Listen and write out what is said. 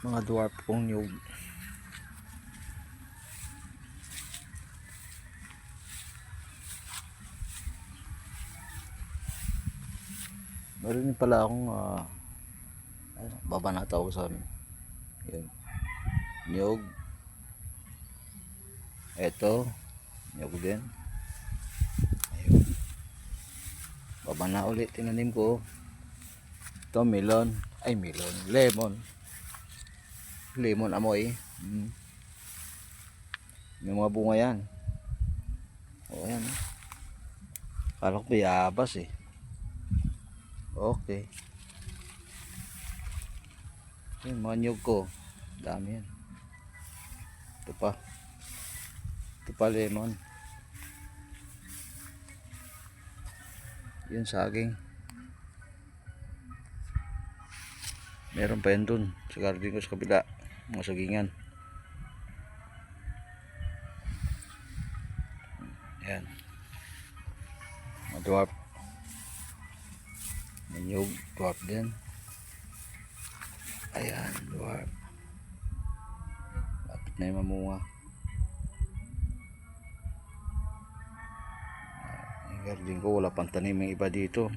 Mga dwarf kong nyug. Meron din pala akong baba na tawag sa amin. Yun. Nyug. Eto. Nyug din. Ayun. Baba na ulit. Tinanim ko. Ito melon. Ay melon. Lemon. Lemon amoy. May mga bunga yan. O yan. Kala ko bayabas eh. Okay. Yung mga nyug ko. Dami yan. Ito pa. Ito pa lemon. Yun saging. Meron pa yan dun. Sa garden ko sa kabila. Mga sagingan. Ayan. Mga dwarf. May nyug. Dwarf din. Ayan. Dwarf. Lapit na yung mamunga. Yung garden ko wala pang tanim yung iba dito.